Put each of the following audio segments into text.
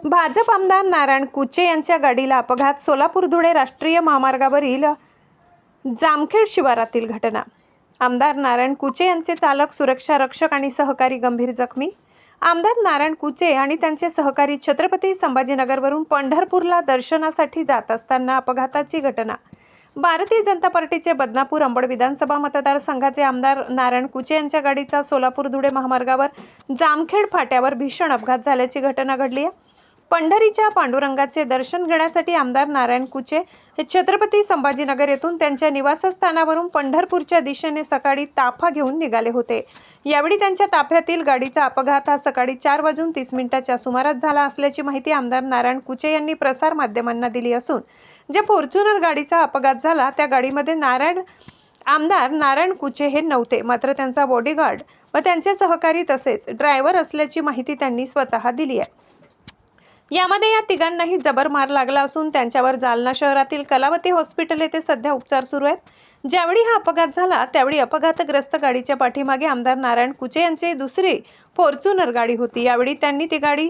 भाजप आमदार नारायण कुचे यांच्या गाडीला अपघात. सोलापूर-धुळे राष्ट्रीय महामार्गावरील जामखेड शिवारातील घटना. आमदार नारायण कुचे यांचे चालक, सुरक्षा रक्षक आणि सहकारी गंभीर जखमी. आमदार नारायण कुचे आणि त्यांचे सहकारी छत्रपती संभाजीनगरवरून पंढरपूरला दर्शनासाठी जात असताना अपघाताची घटना. भारतीय जनता पार्टीचे बदनापूर अंबड विधानसभा मतदारसंघाचे आमदार नारायण कुचे यांच्या गाडीचा सोलापूर-धुळे महामार्गावर जामखेड फाट्यावर भीषण अपघात झाल्याची घटना घडली आहे. पंढरीच्या पांडुरंगाचे दर्शन घेण्यासाठी आमदार नारायण कुचे हे छत्रपती संभाजीनगर येथून त्यांच्या निवासस्थानावरून पंढरपूरच्या दिशेने सकाळी ताफा घेऊन निघाले होते. यावेळी त्यांच्या ताफ्यातील गाडीचा अपघात हा सकाळी 4:30 सुमारास झाला असल्याची माहिती आमदार नारायण कुचे यांनी प्रसार माध्यमांना दिली असून, ज्या फॉर्च्युनर गाडीचा अपघात झाला त्या गाडीमध्ये आमदार नारायण कुचे हे नव्हते, मात्र त्यांचा बॉडीगार्ड व त्यांचे सहकारी तसेच ड्रायव्हर असल्याची माहिती त्यांनी स्वतः दिली आहे. यामध्ये या तिघांनाही जबर मार लागला असून त्यांच्यावर जालना शहरातील कलावती हॉस्पिटल येथे सध्या उपचार सुरू आहेत. ज्यावेळी हा अपघात झाला त्यावेळी अपघातग्रस्त गाडीच्या पाठीमागे आमदार नारायण कुचे यांची दुसरी फॉर्च्युनर गाडी होती. यावेळी त्यांनी ती गाडी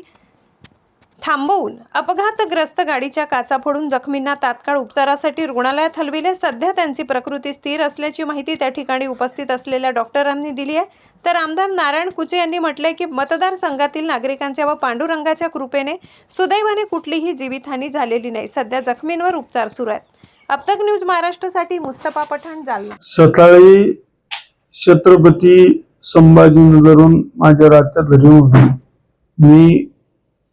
थांबवून अपघातग्रस्त गाडीच्या काचा फोडून जखमींना तात्काळ उपचारासाठी रुग्णालयात हलविले. सध्या त्यांची प्रकृती स्थिर असल्याची माहिती त्या ठिकाणी उपस्थित असलेल्या डॉक्टरांनी दिली आहे. तर आमदार नारायण कुचे यांनी म्हटले की मतदारसंघातील नागरिकांच्या व पांडुरंगाच्या कृपेने सुदैवाने कुठलीही जीवितहानी झालेली नाही. सध्या जखमींवर उपचार सुरू आहेत. अबतक न्यूज महाराष्ट्रासाठी मुस्तफा पठाण, जालना. सकाळी छत्रपती संभाजीनगरहून माझ्या रातच्या घरी होऊन मी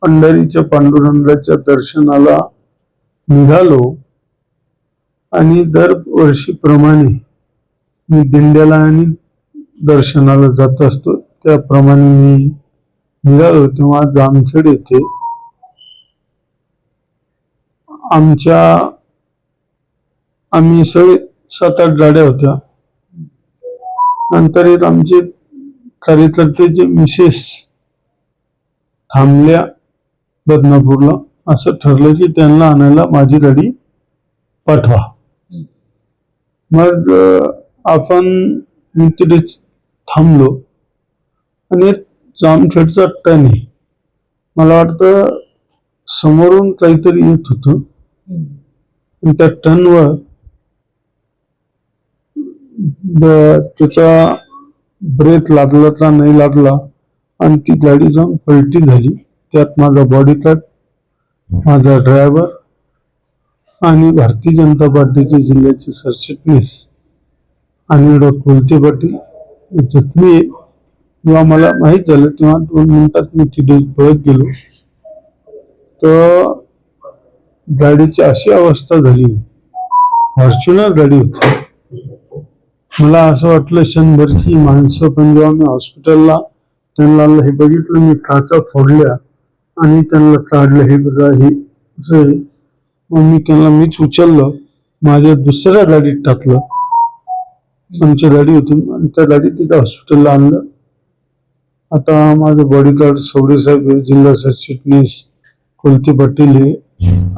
पंढरीच्या पांडुरंगाच्या दर्शनाला निघालो आणि दरवर्षीप्रमाणे मी दिंड्याला आणि दर्शनाला जात असतो. त्याप्रमाणे मी निघालो तेव्हा जामखेड येथे आम्ही सगळे 7-8 गाड्या होत्या. नंतर एक आमचे कार्यकर्त्याचे मिसेस थांबल्या बदनापूरला. असं ठरलं की त्यांना आणायला माझी गाडी पाठवा. मग मी तिथे थांबलो आणि जामखेडचा टर्न आहे, मला वाटतं समोरून काहीतरी येत होतं. त्या टर्नवर त्याचा ब्रेक लागला का नाही लागला आणि ती गाडी जाऊन पलटी झाली. त्यात माझा बॉडीगार्ड, माझा ड्रायव्हर आणि भारतीय जनता पार्टीचे जिल्ह्याचे सरचिटणीस आणि कोलते पाटील जखमी आहे. जेव्हा मला माहीत झालं तेव्हा 2 मिनिटात मी तिथे पळत गेलो. तर गाडीची अशी अवस्था झाली, फॉर्च्युनर गाडी होती. मला असं वाटलं क्षणभर की माणसं, पण जेव्हा मी हॉस्पिटलला त्यांना हे बघितलं, मी काचा फोडल्या आणि त्यांना काढलं. हे बघा, हे असं. मग मीच उचललं, माझ्या दुसऱ्या गाडीत टाकलं. आमची गाडी होती आणि त्या गाडीत तिथं हॉस्पिटलला आणलं. आता माझं बॉडीगार्ड सौरे साहेब, जिल्हा सरचिटणीस कोलते पाटील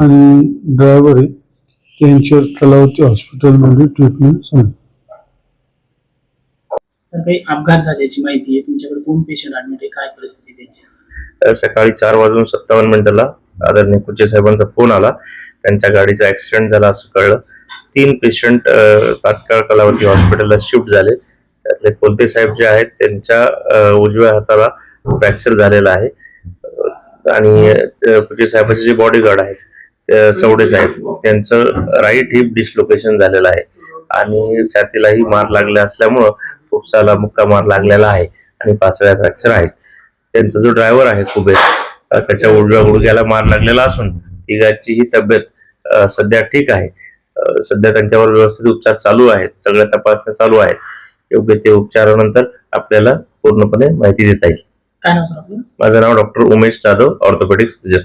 आणि ड्रायव्हर आहे, त्यांच्यावर कलावती हॉस्पिटलमध्ये ट्रीटमेंट चालू. काही अपघात झाल्याची माहिती आहे तुमच्याकडे? कोण पेशंट ऍडमिट आहे, काय परिस्थिती त्यांची? सकाळी 4:57 आदरणीय कुचे साहेबांचा फोन आला. त्यांच्या गाडीचा ऍक्सिडेंट झाला असं कळलं. 3 पेशंट तात्काळ कलावती हॉस्पिटलला शिफ्ट झाले. त्यातले कोलते साहेब जे आहेत त्यांच्या उजव्या हाताला फ्रॅक्चर झालेला आहे आणि कुचे साहेबांचे जे बॉडीगार्ड आहेत सवडे साहेब, त्यांचं राईट हिप डिसलोकेशन झालेलं आहे आणि छातीलाही मार लागला असल्यामुळं फुफ्साला मुक्का मार लागलेला आहे आणि पाचव्या फ्रॅक्चर आहेत. त्यांचा जो ड्रायव्हर आहे कुबेर, त्याच्या उजव्या गुडघ्याला मार लागलेला असून तिघांचीही तब्येत सध्या ठीक आहे. सध्या त्यांच्यावर व्यवस्थित उपचार चालू आहेत, सगळ्या तपासण्या चालू आहेत. योग्य ते उपचारानंतर आपल्याला पूर्णपणे माहिती देता येईल. काय नाव सर आपलं? माझं नाव doctor Umesh Jadhav, orthopaedic surgeon.